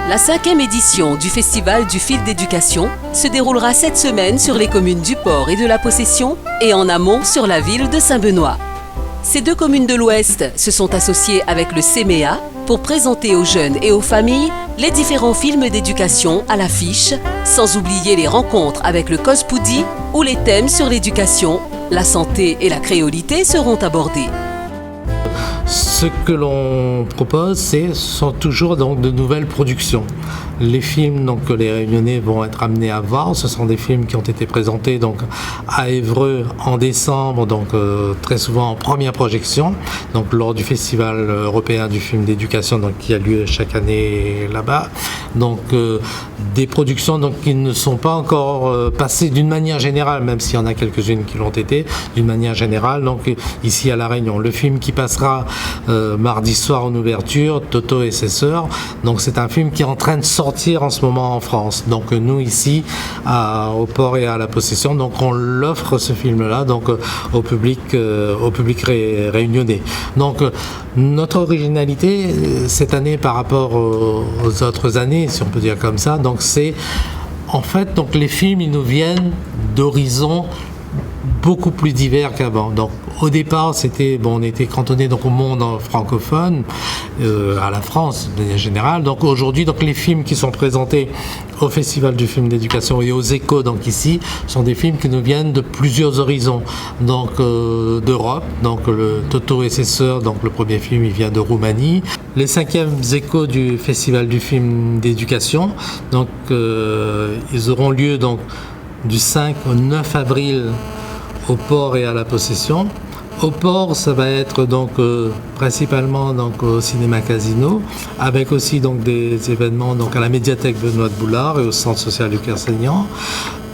La 5e édition du Festival du Fil d'éducation se déroulera cette semaine sur les communes du Port et de la Possession et en amont sur la ville de Saint-Benoît. Ces deux communes de l'Ouest se sont associées avec le CMEA pour présenter aux jeunes et aux familles les différents films d'éducation à l'affiche, sans oublier les rencontres avec le COSPOUDI où les thèmes sur l'éducation, la santé et la créolité seront abordés. Ce que l'on propose, ce sont toujours donc de nouvelles productions. Les films donc, que les Réunionnais vont être amenés à voir, ce sont des films qui ont été présentés donc, à Évreux en décembre, donc très souvent en première projection, donc lors du Festival européen du film d'éducation donc, qui a lieu chaque année là-bas. Donc des productions donc, qui ne sont pas encore passées d'une manière générale, même s'il y en a quelques-unes qui l'ont été, d'une manière générale. Donc ici à La Réunion, le film qui passera mardi soir en ouverture, Toto et ses sœurs. Donc c'est un film qui est en train de sortir en ce moment en France. Donc nous ici au Port et à la Possession, donc on l'offre ce film-là donc au public réunionnais. Donc notre originalité cette année par rapport aux autres années, si on peut dire comme ça, donc c'est en fait donc les films ils nous viennent d'horizons beaucoup plus divers qu'avant. Donc au départ, on était cantonné donc au monde francophone, à la France de manière générale. Donc aujourd'hui, donc les films qui sont présentés au Festival du film d'éducation et aux échos donc ici sont des films qui nous viennent de plusieurs horizons. Donc d'Europe, donc le Toto et ses sœurs, donc le premier film il vient de Roumanie. Les 5e échos du Festival du film d'éducation, donc ils auront lieu donc du 5 au 9 avril au Port et à la Possession. Au Port, ça va être donc principalement donc au cinéma Casino, avec aussi donc des événements donc à la médiathèque Benoît de Boulard et au centre social du Quercegnan.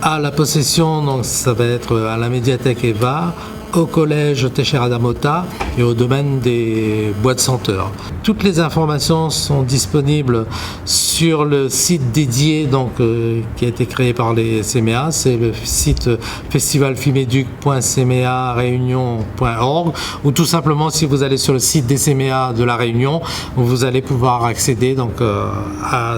À la Possession, donc ça va être à la médiathèque Eva, au collège Teixeira da Mota et au domaine des bois de senteurs. Toutes les informations sont disponibles sur le site dédié donc, qui a été créé par les CMEA, c'est le site festivalfilmeduc.cmeareunion.org ou tout simplement si vous allez sur le site des CMEA de la Réunion, vous allez pouvoir accéder donc, au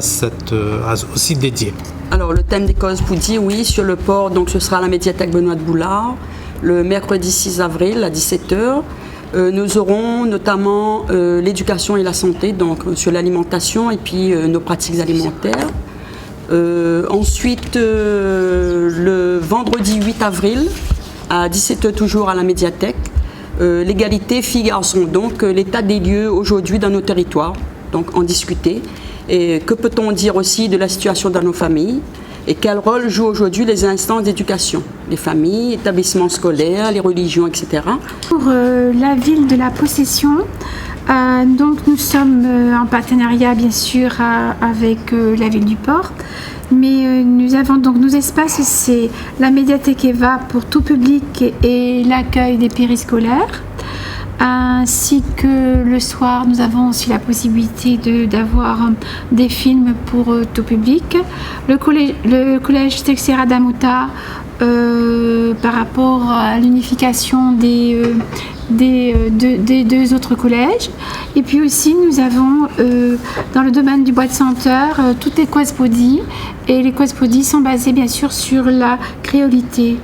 site dédié. Alors le thème des COSPOUDI, oui, sur le port, donc ce sera à la médiathèque Benoît de Boulard. Le mercredi 6 avril à 17h, nous aurons notamment l'éducation et la santé, donc sur l'alimentation et puis nos pratiques alimentaires. Ensuite, le vendredi 8 avril à 17h toujours à la médiathèque, l'égalité filles-garçons, donc l'état des lieux aujourd'hui dans nos territoires, donc en discuter. Et que peut-on dire aussi de la situation dans nos familles ? Et quel rôle jouent aujourd'hui les instances d'éducation, les familles, établissements scolaires, les religions, etc. Pour la ville de la Possession, donc nous sommes en partenariat bien sûr avec la ville du Port, mais nous avons donc nos espaces, c'est la médiathèque Eva pour tout public et l'accueil des périscolaires. Ainsi que le soir, nous avons aussi la possibilité d'avoir des films pour tout public. Le collège Teixeira da Mota, par rapport à l'unification des deux autres collèges. Et puis aussi, nous avons dans le domaine du bois de senteur toutes les COSPOUDI. Et les COSPOUDI sont basés bien sûr sur la créolité.